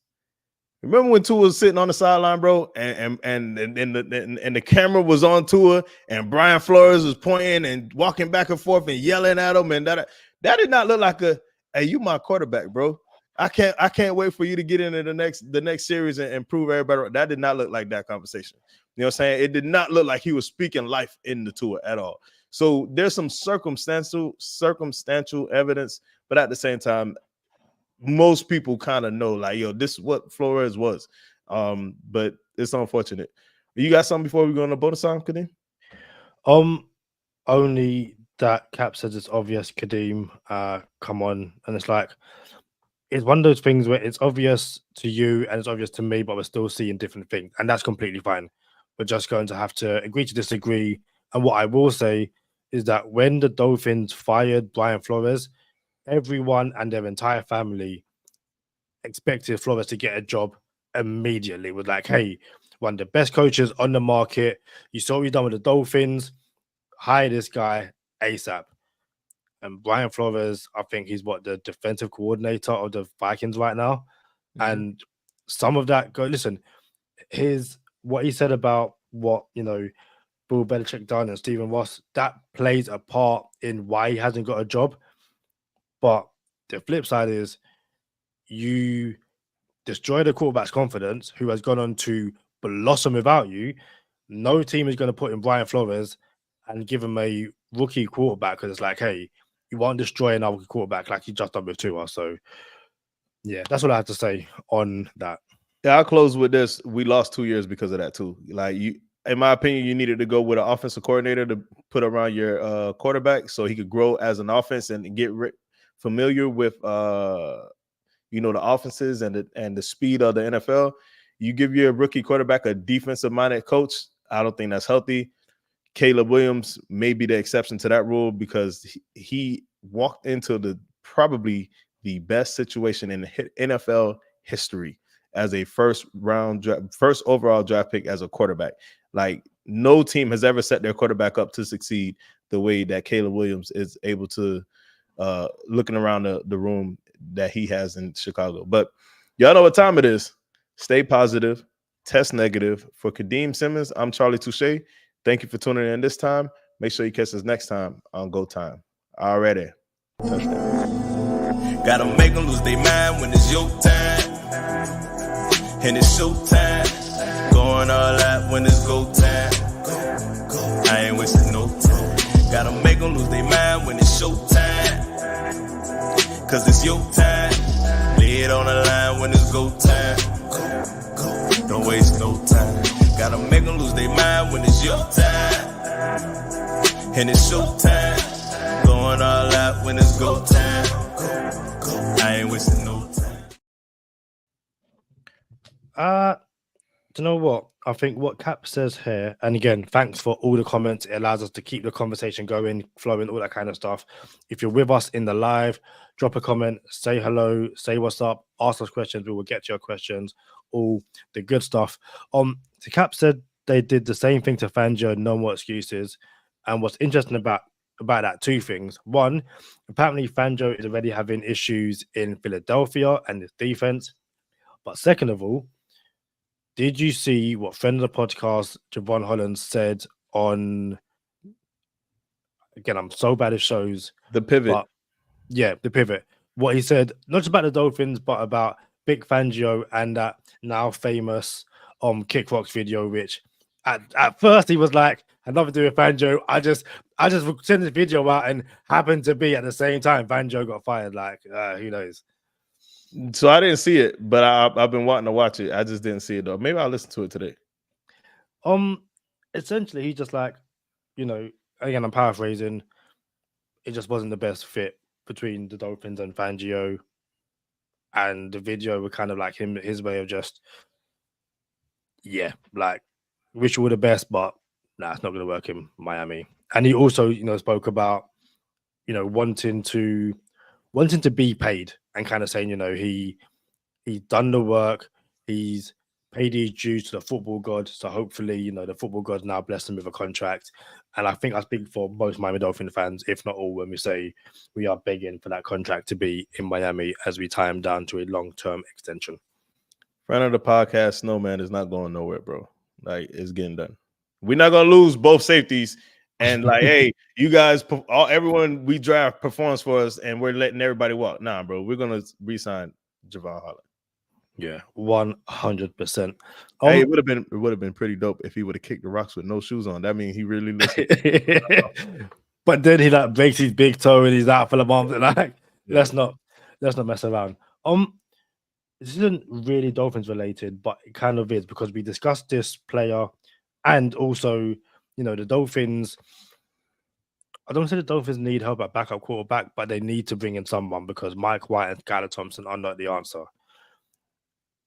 Remember when Tua was sitting on the sideline, bro, and the camera was on Tua, and Brian Flores was pointing and walking back and forth and yelling at him, and that did not look like a, hey, you my quarterback, bro. I can't wait for you to get into the next series and prove everybody. That did not look like that conversation. You know what I'm saying? It did not look like he was speaking life into Tua at all. So there's some circumstantial evidence, but at the same time, most people kind of know, like, yo, this is what Flores was. But it's unfortunate. You got something before we go on the bonus time, Kadeem? Only that Cap says it's obvious, Kadeem. Come on. And it's like, it's one of those things where it's obvious to you and it's obvious to me, but we're still seeing different things. And that's completely fine. We're just going to have to agree to disagree. And what I will say is that when the Dolphins fired Brian Flores, everyone and their entire family expected Flores to get a job immediately. Was like, hey, one of the best coaches on the market. You saw what he's done with the Dolphins. Hire this guy ASAP. And Brian Flores, I think he's the defensive coordinator of the Vikings right now. Mm-hmm. And some of that, listen, what he said about what, Bill Belichick done and Stephen Ross, that plays a part in why he hasn't got a job. But the flip side is you destroy the quarterback's confidence, who has gone on to blossom without you. No team is going to put in Brian Flores and give him a rookie quarterback because it's like, hey, you won't destroy another quarterback like you just done with Tua. So, yeah, that's what I have to say on that. Yeah, I'll close with this. We lost 2 years because of that too. Like, in my opinion, you needed to go with an offensive coordinator to put around your quarterback so he could grow as an offense and get familiar with the offenses and the speed of the NFL. You give your rookie quarterback a defensive-minded coach, I don't think that's healthy. Caleb Williams may be the exception to that rule because he walked into probably the best situation in NFL history as a first overall draft pick as a quarterback. Like, no team has ever set their quarterback up to succeed the way that Caleb Williams is able to, looking around the room that he has in Chicago. But y'all know what time it is. Stay positive, test negative. For Kadeem Simmons, I'm Charlie Touche. Thank you for tuning in this time. Make sure you catch us next time on Go Time. Already. Touchdown. Gotta make them lose their mind when it's your time. And it's show time. Going all out when it's go time. I ain't wasting no time. Gotta make them lose their mind when it's show time. Cause it's your time. Lay it on the line when it's go time. Don't waste no time. Gotta make them lose their mind when it's your time. And it's show time. Going all out when it's go time. I ain't wasting no time. Do you know what? I think what Cap says here, and again, thanks for all the comments. It allows us to keep the conversation going, flowing, all that kind of stuff. If you're with us in the live, drop a comment, say hello, say what's up, ask us questions. We will get to your questions, all the good stuff. The Cap said they did the same thing to Fangio, no more excuses. And what's interesting about that, two things. One, apparently Fangio is already having issues in Philadelphia and his defense. But second of all, did you see what friend of the podcast, Javon Holland, said on, again, I'm so bad at shows. The Pivot. The Pivot. What he said, not just about the Dolphins, but about Big Fangio and that now famous Kick Rocks video, which at first he was like, had nothing to do with Fangio. I just sent this video out and happened to be at the same time Fangio got fired. Like, who knows? So I didn't see it, but I've been wanting to watch it. I just didn't see it though. Maybe I'll listen to it today. Essentially, he just like, again, I'm paraphrasing. It just wasn't the best fit between the Dolphins and Fangio, and the video were kind of like his way of just, like, wish you all the best, but nah, it's not going to work in Miami. And he also, spoke about, wanting to be paid and kind of saying, he's done the work, he's paid his dues to the football god. So hopefully, the football god now blessed him with a contract. And I think I speak for most Miami Dolphin fans, if not all, when we say we are begging for that contract to be in Miami as we tie him down to a long-term extension. Friend of the podcast, Snowman is not going nowhere, bro. Like, it's getting done. We're not gonna lose both safeties. And like, hey, you guys, everyone we draft performs for us, and we're letting everybody walk. Nah, bro, we're gonna re-sign Javon Holland. Yeah, 100%. Hey, it would have been pretty dope if he would have kicked the rocks with no shoes on. That means he really listened. But then he like breaks his big toe and he's out for the month. And like, let's not mess around. This isn't really Dolphins related, but it kind of is, because we discussed this player, and also, the Dolphins. I don't say the Dolphins need help at backup quarterback, but they need to bring in someone, because Mike White and Skylar Thompson are not the answer.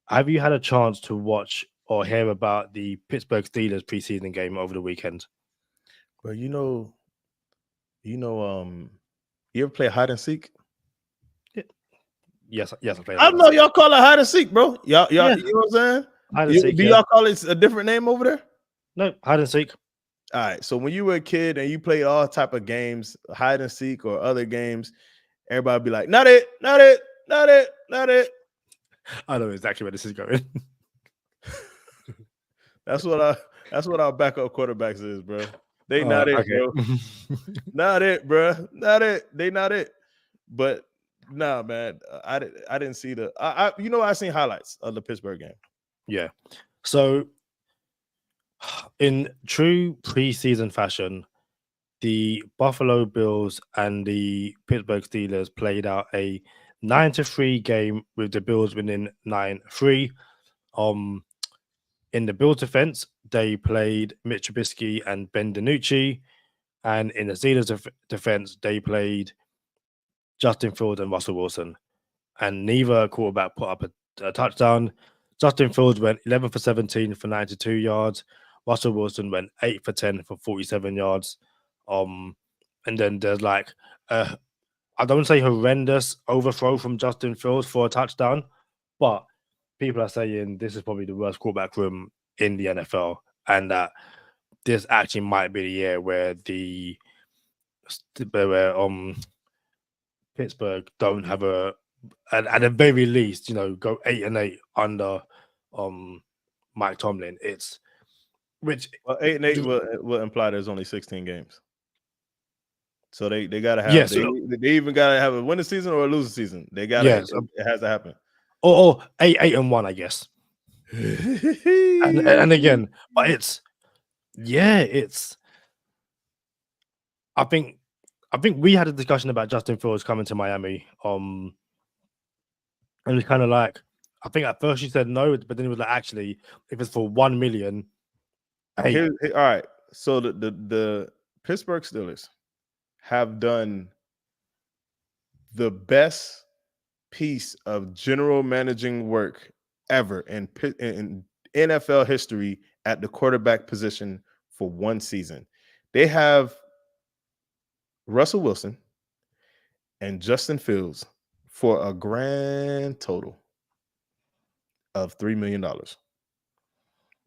Have you had a chance to watch or hear about the Pittsburgh Steelers preseason game over the weekend? Well, you ever play hide and seek? Yes, I played. I know y'all call it hide and seek, bro. Y'all, you know what I'm saying? Hide and seek, do y'all call it a different name over there? No, hide and seek. All right. So when you were a kid and you played all type of games, hide and seek or other games, everybody be like, not it. I know exactly where this is going. That's what our backup quarterbacks is, bro. They not it, okay. bro. Not it, bro. Not it. They not it. But nah, man. I didn't see I seen highlights of the Pittsburgh game. Yeah. So in true preseason fashion, the Buffalo Bills and the Pittsburgh Steelers played out a 9-3 game, with the Bills winning 9-3. In the Bills defense, they played Mitch Trubisky and Ben DiNucci, and in the Steelers defense, they played Justin Fields and Russell Wilson, and neither quarterback put up a touchdown. Justin Fields went 11 for 17 for 92 yards. Russell Wilson went 8 for 10 for 47 yards. And then there's like I don't say horrendous overthrow from Justin Fields for a touchdown, but people are saying this is probably the worst quarterback room in the NFL, and that this actually might be the year where Pittsburgh don't have at the very least, go 8-8 under Mike Tomlin. It's which 8-8 will imply there's only 16 games. So they gotta have they even gotta have a winning season or a losing season. They gotta it has to happen. Or 8-1, I guess. and again, but it's I think we had a discussion about Justin Fields coming to Miami. And it's kind of like, I think at first you said no, but then it was like, actually, if it's for $1 million. All right. So the Pittsburgh Steelers have done the best piece of general managing work ever in NFL history at the quarterback position for one season. They have Russell Wilson and Justin Fields for a grand total of $3 million.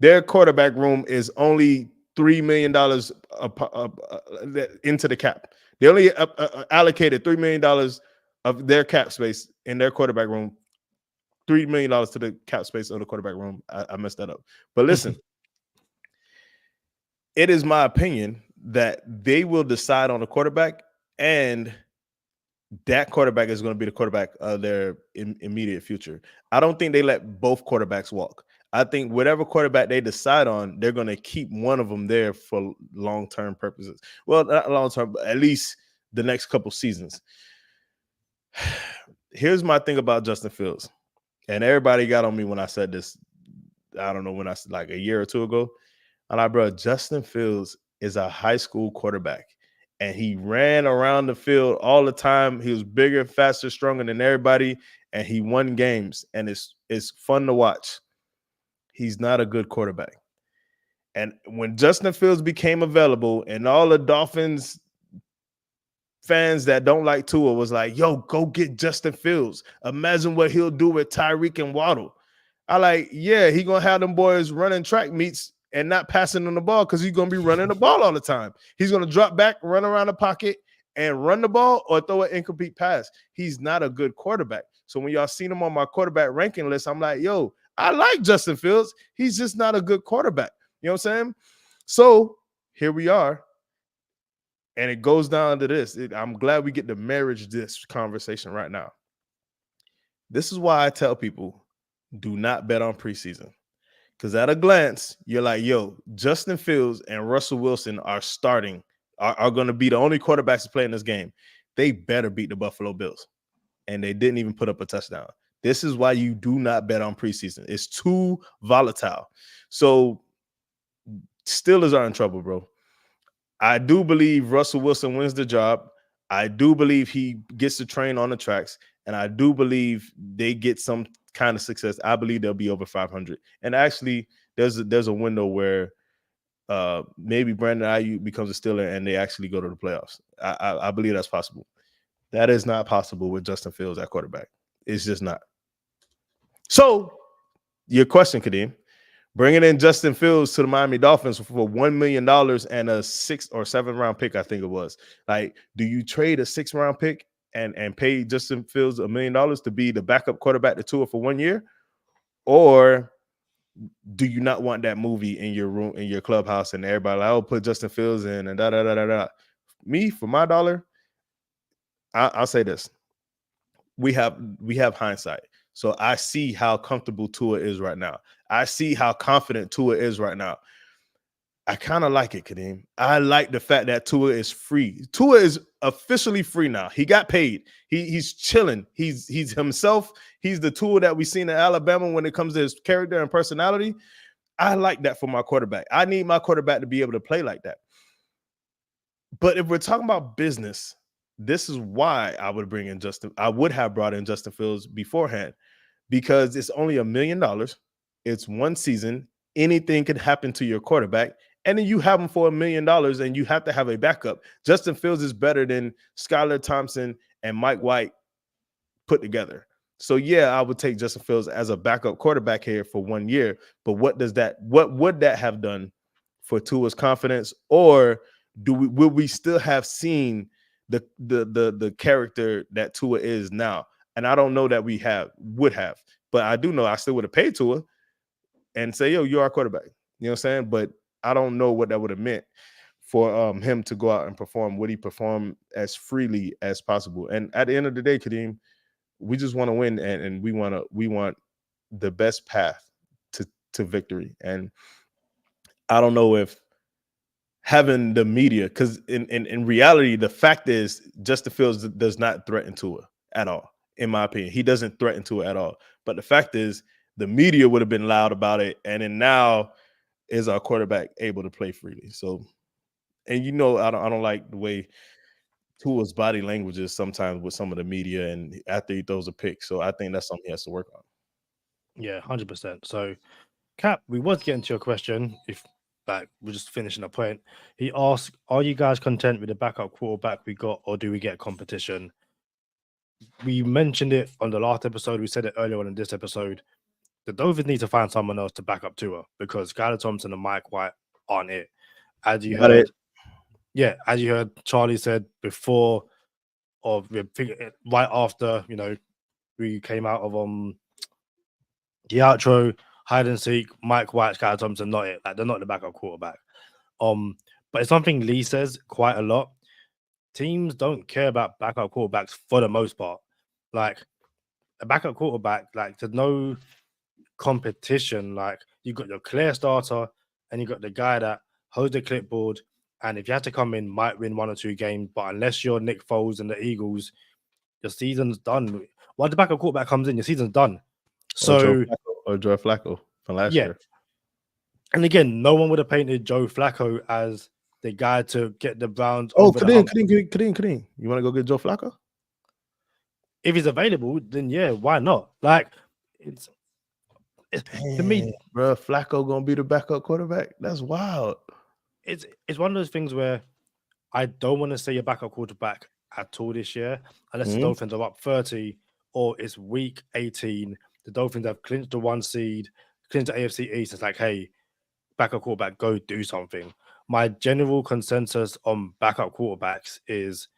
Their quarterback room is only $3 million into the cap. They only allocated $3 million of their cap space in their quarterback room. $3 million to the cap space of the quarterback room. I messed that up. But listen, it is my opinion that they will decide on the quarterback, and that quarterback is going to be the quarterback of their immediate future. I don't think they let both quarterbacks walk. I think whatever quarterback they decide on, they're going to keep one of them there for long-term purposes. Well, not long-term, but at least the next couple seasons. Here's my thing about Justin Fields. And everybody got on me when I said this. I don't know when I said, like a year or two ago. I'm like, bro, Justin Fields is a high school quarterback. and he ran around the field all the time. He was bigger, faster, stronger than everybody, and he won games. And it's fun to watch. He's not a good quarterback. And when Justin Fields became available, and all the Dolphins fans that don't like Tua was like, yo, go get Justin Fields. Imagine what he'll do with Tyreek and Waddle. I like, yeah, he gonna have them boys running track meets and not passing on the ball because he's gonna be running the ball all the time. He's gonna drop back, run around the pocket, and run the ball or throw an incomplete pass. He's not a good quarterback. So when y'all seen him on my quarterback ranking list, I'm like, yo, I like Justin Fields. He's just not a good quarterback. You know what I'm saying? So here we are. And it goes down to this. I'm glad we get to marriage this conversation right now. This is why I tell people, do not bet on preseason. Because at a glance, you're like, yo, Justin Fields and Russell Wilson are starting, are going to be the only quarterbacks to play in this game. They better beat the Buffalo Bills. And they didn't even put up a touchdown. This is why you do not bet on preseason. It's too volatile. So Steelers are in trouble, bro. I do believe Russell Wilson wins the job. I do believe he gets to train on the tracks. And I do believe they get some kind of success. I believe they'll be over 500. And actually, there's a window where maybe Brandon Ayuk becomes a Steeler and they actually go to the playoffs. I believe that's possible. That is not possible with Justin Fields at quarterback. It's just not. So, your question, Kadeem. Bringing in Justin Fields to the Miami Dolphins for $1 million and a 6th or 7th round pick, I think it was. Like, do you trade a 6th round pick and pay Justin Fields $1 million to be the backup quarterback to Tua for 1 year? Or do you not want that movie in your room, in your clubhouse, and everybody like, oh, put Justin Fields in and da-da-da-da-da. Me, for my dollar, I'll say this. We have hindsight. So I see how comfortable Tua is right now. I see how confident Tua is right now. I kind of like it, Kadeem. I like the fact that Tua is free. Tua is officially free now. He got paid. He's chilling. He's himself. He's the Tua that we seen in Alabama when it comes to his character and personality. I like that for my quarterback. I need my quarterback to be able to play like that. But if we're talking about business, this is why I would have brought in Justin Fields beforehand, because it's only $1 million. It's one season. Anything could happen to your quarterback. And then you have him for $1 million and you have to have a backup. Justin Fields is better than Skylar Thompson and Mike White put together. So yeah, I would take Justin Fields as a backup quarterback here for 1 year. But what would that have done for Tua's confidence? Or will we still have seen the character that Tua is now? And I don't know that we would have, but I do know I still would have paid Tua and say, yo, you're our quarterback. You know what I'm saying? But I don't know what that would have meant for him to go out and perform. Would he perform as freely as possible? And at the end of the day, Kadeem, we just want to win, and we want the best path to victory. And I don't know if having the media, because in reality, the fact is Justin Fields does not threaten Tua at all. In my opinion, he doesn't threaten Tua at all. But the fact is, the media would have been loud about it, and then now is our quarterback able to play freely? So, and I don't like the way Tua's body language is sometimes with some of the media, and after he throws a pick. So I think that's something he has to work on. Yeah, 100%. So, Cap, we was getting to your question. If we're just finishing a point, he asked, "Are you guys content with the backup quarterback we got, or do we get competition?" We mentioned it on the last episode. We said it earlier on in this episode. The Dolphins need to find someone else to back up Tua, because Skylar Thompson and Mike White aren't it. As you heard Charlie said before, or right after, we came out of the outro, hide and seek, Mike White, Skylar Thompson, not it. Like, they're not the backup quarterback. But it's something Lee says quite a lot. Teams don't care about backup quarterbacks for the most part. Like, a backup quarterback, like, to know competition, like, you got your clear starter and you got the guy that holds the clipboard, and if you have to come in, might win 1 or 2 games, but unless you're Nick Foles and the Eagles, your season's done. While the backup quarterback comes in, your season's done. So or Joe Flacco from last year. And again, no one would have painted Joe Flacco as the guy to get the Browns Oh, over the hump. Kadeem. You want to go get Joe Flacco? If he's available, then yeah, why not? Like, it's to me, bro, Flacco gonna be the backup quarterback. That's wild. it's one of those things where I don't want to say a backup quarterback at all this year, unless the Dolphins are up 30 or it's week 18. The Dolphins have clinched the 1 seed, clinched the AFC East. It's like, hey, backup quarterback, go do something. My general consensus on backup quarterbacks is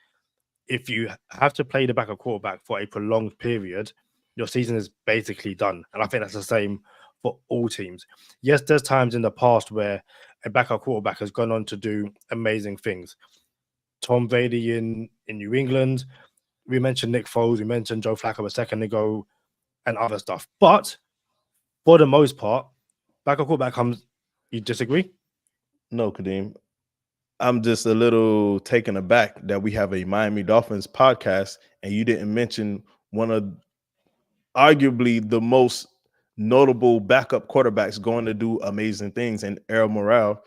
if you have to play the backup quarterback for a prolonged period, your season is basically done. And I think that's the same for all teams. Yes, there's times in the past where a backup quarterback has gone on to do amazing things. Tom Brady in New England. We mentioned Nick Foles. We mentioned Joe Flacco a second ago and other stuff. But for the most part, backup quarterback comes. You disagree? No, Kadeem. I'm just a little taken aback that we have a Miami Dolphins podcast and you didn't mention one of arguably the most notable backup quarterbacks going to do amazing things, and Errol Morale,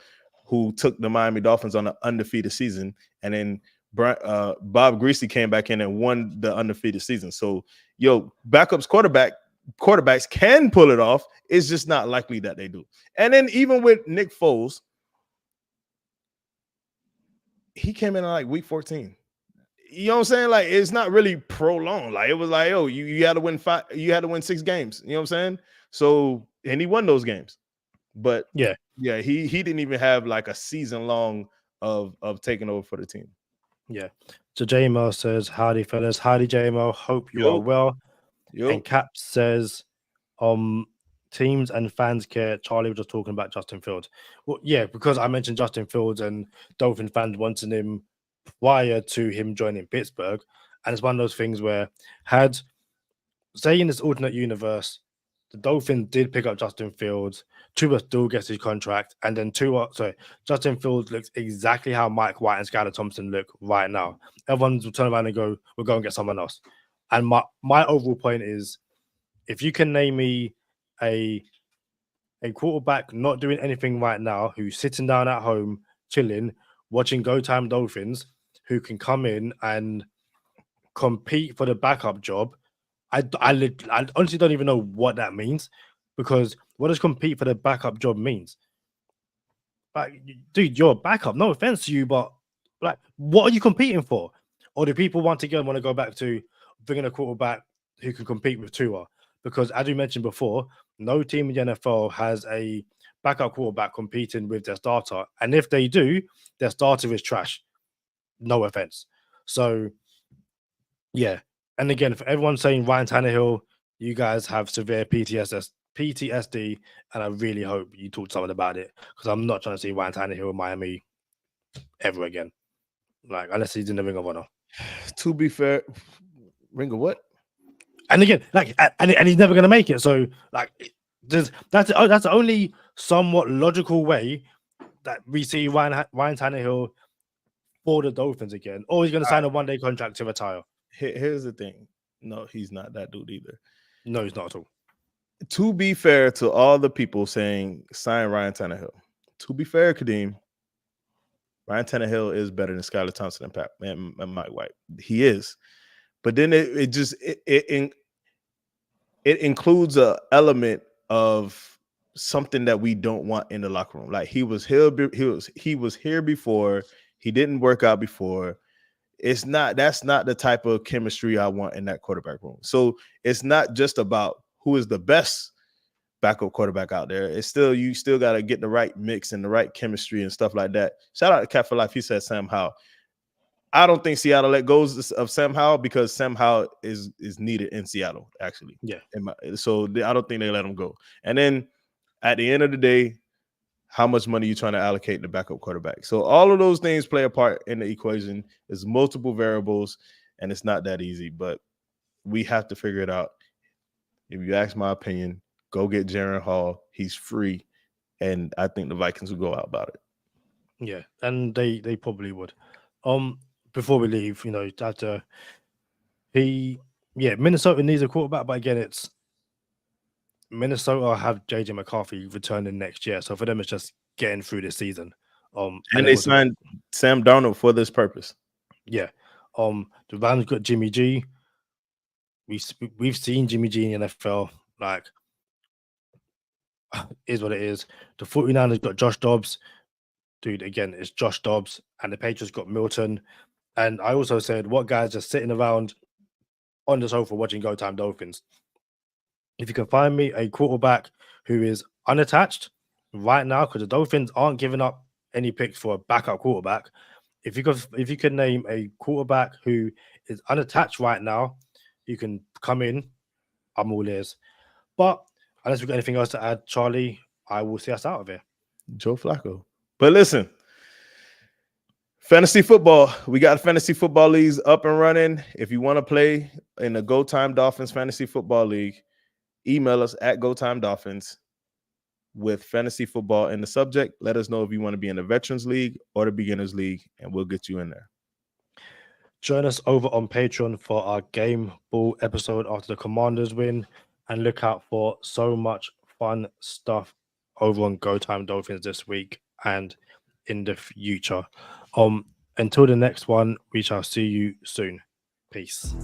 who took the Miami Dolphins on an undefeated season, and then Bob Greasy came back in and won the undefeated season. So, quarterbacks can pull it off. It's just not likely that they do. And then even with Nick Foles, he came in like week 14. You know what I'm saying? Like, it's not really prolonged. Like, it was like, oh, you had to win 5, you had to win 6 games. You know what I'm saying? So, and he won those games. But yeah, he didn't even have like a season long of taking over for the team. Yeah. So JMO says, howdy fellas. Howdy JMO. Hope you are well. And Cap says, teams and fans care. Charlie was just talking about Justin Fields. Well, yeah, because I mentioned Justin Fields and Dolphin fans wanting him prior to him joining Pittsburgh. And it's one of those things where say in this alternate universe, the Dolphins did pick up Justin Fields, Tua still gets his contract, and then Justin Fields looks exactly how Mike White and Skylar Thompson look right now. Everyone's will turn around and go, we'll go and get someone else. And my overall point is, if you can name me a quarterback not doing anything right now, who's sitting down at home, chilling, watching Go Time Dolphins, who can come in and compete for the backup job, I honestly don't even know what that means, because what does compete for the backup job means? Like, dude, you're a backup. No offense to you, but like, what are you competing for? Or do people want to go back to bringing a quarterback who can compete with Tua? Because as we mentioned before, no team in the NFL has a backup quarterback competing with their starter. And if they do, their starter is trash. No offense. So, yeah. And again, for everyone saying Ryan Tannehill, you guys have severe PTSD, and I really hope you talk to someone about it, because I'm not trying to see Ryan Tannehill in Miami ever again. Like, unless he's in the Ring of Honor. To be fair, Ring of what? And again, like, and he's never going to make it. So, like, that's the only somewhat logical way that we see Ryan Tannehill for the Dolphins again, or he's going to sign a one-day contract to retire. Here's the thing. No, he's not that dude either. No, he's not at all. To be fair to all the people saying sign Ryan Tannehill, to be fair, Kadeem, Ryan Tannehill is better than Skylar Thompson and Mike White. He is. But then it includes an element of something that we don't want in the locker room. Like, he was here before. He didn't work out before. That's not the type of chemistry I want in that quarterback room. So it's not just about who is the best backup quarterback out there. It's still, you still got to get the right mix and the right chemistry and stuff like that. Shout out to Cat for Life. He said Sam Howell. I don't think Seattle let go of Sam Howell, because Sam Howell is needed in Seattle, actually. Yeah. So I don't think they let him go. And then at the end of the day, how much money you trying to allocate the backup quarterback? So all of those things play a part in the equation. There's multiple variables, and it's not that easy, but we have to figure it out. If you ask my opinion, go get Jaren Hall. He's free, and I think the Vikings will go out about it. Yeah, and they probably would. Before we leave, Minnesota needs a quarterback, but again, it's Minnesota have JJ McCarthy returning next year. So for them, it's just getting through this season. And they signed Sam Darnold for this purpose. Yeah. The Rams got Jimmy G. We've seen Jimmy G in the NFL. Like, is what it is. The 49ers got Josh Dobbs. Dude, again, it's Josh Dobbs. And the Patriots got Milton. And I also said, what guys are sitting around on the sofa watching Go Time Dolphins? If you can find me a quarterback who is unattached right now, because the Dolphins aren't giving up any picks for a backup quarterback. If you can name a quarterback who is unattached right now, you can come in. I'm all ears. But unless we've got anything else to add, Charlie, I will see us out of here. Joe Flacco. But listen, fantasy football. We got fantasy football leagues up and running. If you want to play in the Go Time Dolphins Fantasy Football League, email us at Go Time Dolphins with fantasy football in the subject. Let us know if you want to be in the Veterans League or the Beginners League, and we'll get you in there. Join us over on Patreon for our Game Ball episode after the Commanders win, and look out for so much fun stuff over on Go Time Dolphins this week and in the future. Until the next one, we shall see you soon. Peace.